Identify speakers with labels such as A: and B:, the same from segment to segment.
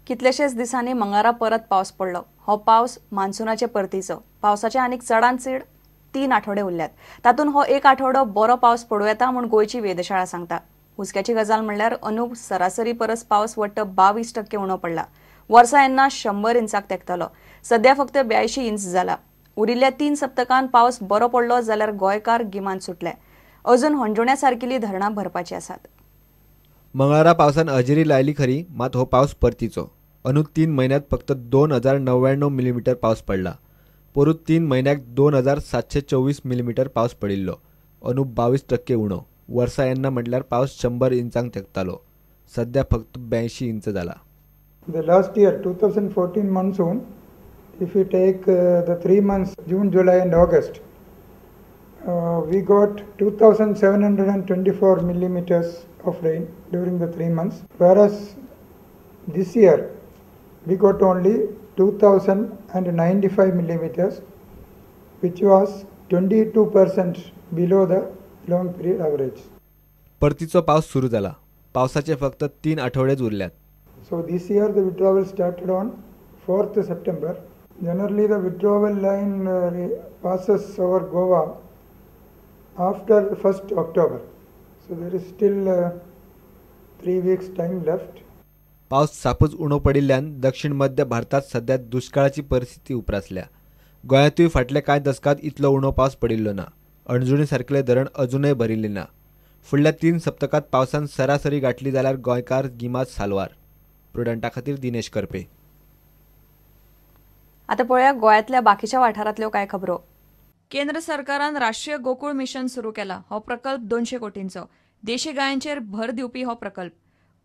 A: कितलेशेच दिसांनी मंगळारा परत पावस पडलो। हो पावस मान्सूनाचे परतीचो। पावसाचे आनीक चडांत चड 3 आठवडे उरल्यात। तातूंत हो एक आठवडो बरो पावस पडूं येता म्हूण गोंयची वेधशाळा सांगता। हुस्क्याची गजाल म्हणल्यार अंदू सरासरी परस पावस वट्ट 22% उणो पडला। वर्सा येन्ना 100 इंचाक तेंकतलो। सध्या फक्त 82 इंच जाला। उरिल्ल्या 3 सप्तकांत पावस बरो पडलो जाल्यार गोंयकार गिमांत सुटले। अजून होंजुण्या सारकिली धरणां भरपाची आसात।
B: मंगळारा पावसान हजेरी लायली खरी, मात हो पावस परतीचो। अंदू 3 म्हयन्यांत फक्त 2099 मिलीमीटर पावस पडला। पोरूं 3 म्हयन्याक 2724 मिलीमीटर पावस पडिल्लो। अंदू 22% उणो। वर्सा येन्ना म्हटल्यार पावस 100 इंचांक तेंकतालो। सध्या फक्त 82 इंच जाला।
C: The last year 2014 monsoon, if you take the 3 months June, July and August, we got 2724 millimeters of rain during the 3 months, whereas this year we got only 2095 millimeters, which was 22% below the long period average.
B: परतीचो पावस सुरू जाला। पावसाचे फक्त 3 आठवडेच उरल्यात।
C: So this year the withdrawal started on 4th September. Generally the withdrawal line passes over Goa after 1st October. So there is still 3 weeks time left.
B: पावस सापच उणो पडिल्ल्यान दक्षिण मध्य भारतात सध्या दुष्काळाची परिस्थिती उप्रासल्या। गोंयांतूय फाटल्या कांय दशकांत इतलो उणो पावस पडिल्लो ना। अणजुणे सारकेले धरण अजूनय भरिल्ले ना। फुडल्या 3 सप्तकांत पावसान सरासरी गाठली जाल्यार गोंयकार गिमात सालवार। प्रुडंटा खातीर दिनेश करपे।
A: आता पळया गोंयांतल्या बाकीच्या वाठारांतल्यो कांय खबरो। केंद्र सरकारान राष्ट्रीय गोकुळ मिशन सुरू केला। हो प्रकल्प 200 कोटींचो। देशी गायांचेर भर दिवपी हो प्रकल्प।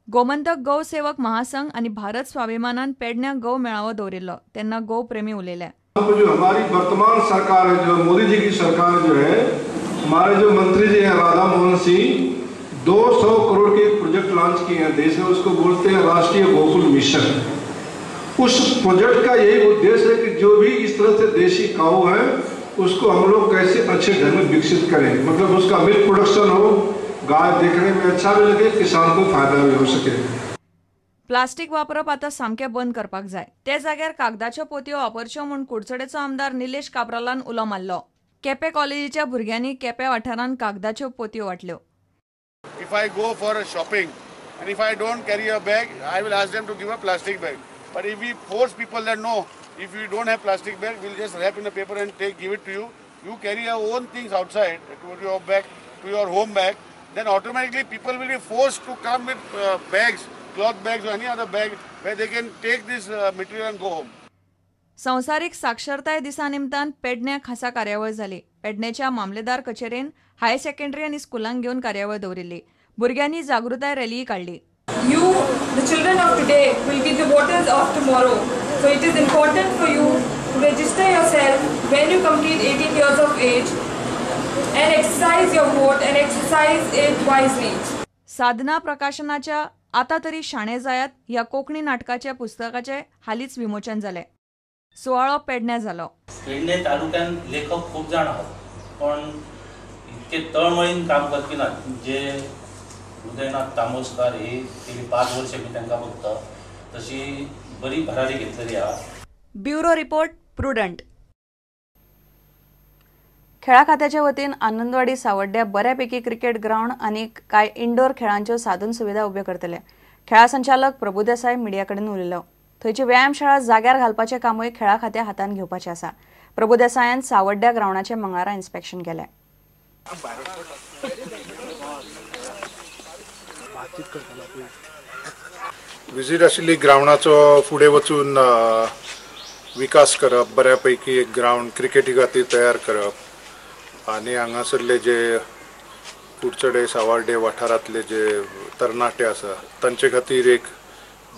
A: गोमंतक गौ सेवक महासंघ आणि भारत स्वाभिमानान पेडण्यां गौ मेळावो दवरिल्लो तेन्ना गौ प्रेमी उलयले।
D: जो हमारी वर्तमान सरकार है, जो मोदी जी की सरकार जो है, हमारे जो मंत्री जी हैं राधा मोहन सिंह, 200 करोड़ के प्रोजेक्ट लॉन्च किए हैं देश में। उसको बोलते हैं राष्ट्रीय गोकुल मिशन। उस प्रोजेक्ट का यही उद्देश्य है कि जो भी इस तरह से देशी काऊ है उसको हम लोग कैसे अच्छे ढंग में विकसित करें, मतलब उसका मिल्क प्रोडक्शन हो, गाय देखने में अच्छा भी लगे, किसान को फायदा भी हो सके।
A: प्लास्टिक वापरप आता सामके बंद करपाक जाय। ते जाग्यार कागदाच्यो पोतयो वापरच्यो म्हूण कुडचडेचो आमदार निलेश काब्रालान उलो मारलो। केपें कॉलेजीच्या भुरग्यांनी केपें वाठारांत कागदाच्यो पोतयो वाटल्यो।
E: If I go for a shopping and if I don't carry a bag, I will ask them to give a plastic bag. But if we force people that no, if you don't have plastic bag, we'll just wrap in a paper and give it to you. You carry your own things outside to your bag, to your home bag. Then automatically people will be forced to come with bags, cloth bags or any other bag where they can take this material and go home.
A: संवसारीक साक्षरताय दिसा निमतान पेडण्यां खासा कार्यावळ जाली। पेडण्याच्या मामलेदार कचेरेन higher secondary आनी स्कुलांक घेवन कार्यावळ दवरिल्ली। भुरग्यांनी जागृताय रॅली काढली।
F: You, the children of today, will be the voters of tomorrow. So it is important for you to register yourself when you complete 18 years of age and exercise your vote and exercise it wisely.
A: साधना प्रकाशनाच्या आता तरी शाणे जायात या कोंकणी नाटकाच्या पुस्तकाचे हालीच विमोचन जाले। सुवाळो पेडण्यां जालो।
G: पेडणे तालुक्यांत लेखक खूप जाण आहात, पण इतके तळमळीन काम करपी नात जे उदयनाथ तामोसकार हे गेली 5 वर्ष मी तांकां बघता, तशी बरी भरारी घेतलेली आहा।
A: Bureau report prudent. खेळा खात्याच्या वतीन आनंदवाडी सावड्ड्या बऱ्यापैकी क्रिकेट ग्राउंड आणि काय इंडोर खेळांच्यो साधन सुविधा उबे करतले। खेळा संचालक प्रभू देसाय मिडिया कडेन उलयलो। थंयची व्यायामशाळा जाग्यार घालपाचें कामूय खेळा खात्या हातान घेवपाचें आसा। प्रभू देसायान सावड्ड्या ग्राउंडाचें मंगळारा इन्स्पेक्शन केलें।
H: विजीट आशिल्ली ग्राउंडाचो फुडें वचून विकास करप, बऱ्यापैकी एक ग्राउंड क्रिकेटी खातीर तयार करप आनी हांगासरले जे कुडचडे सावर्डे वाठारांतले जे तरणाटे आसा तांचे खातीर एक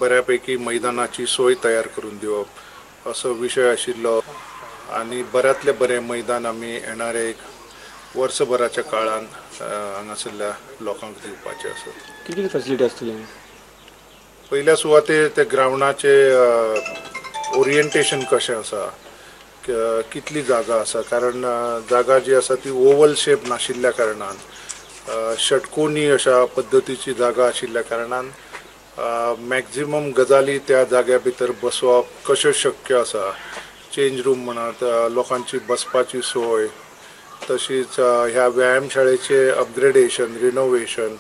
H: बऱ्यापैकी मैदानाची सोय तयार करून दिवप असो विशय आशिल्लो। आनी बऱ्यांतले बरें मैदान आमी येणारे एक वर्सभराच्या काळांत हांगासरल्या लोकांक दिवपाचे आसात।
I: कितली फॅसिलिटी आसतली?
H: पयल्या सुवातेर ते ग्राउंडाचे ओरिएंटेशन कशें आसा, कितली जागा आसा, कारण जागा जी आसा ती ओवल शेप नाशिल्ल्या कारणान षटकोनी अशा पद्दतीची जागा आशिल्ल्या कारणान मॅक्झिमम गजाली त्या जाग्या भितर बसवप कशें शक्य आसा, चेंज रूम म्हणत, लोकांची बसपाची सोय, तशीच ह्या व्यायामशाळेचे अपग्रेडेशन, रिनोवेशन,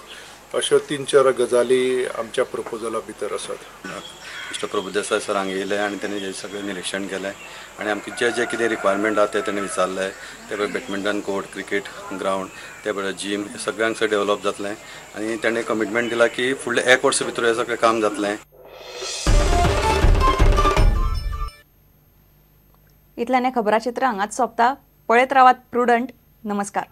H: अश्यो 3-4 गजाली आमच्या प्रपोजला भितर आसात.
I: मिस्टर प्रभुदेसाय सर हांगा येयले आनी तेणी हे सगळें निरीक्षण केलें आनी आमकां जे जे कितें रिक्वायरमेंट आसा ते तेणें विचारलें. ते भायर बॅडमिंटन कोर्ट, क्रिकेट ग्राउंड, ते भायर जीम, सगळ्यांक सगळें डेव्हलप जातलें आनी तेणें कमिटमेंट दिला की फुडले 1 वर्स भितर हें सगळें काम जातलें.
A: इतल्यान हें खबराचित्र हांगाच सोंपता. पळयत रावात प्रुडंट. नमस्कार.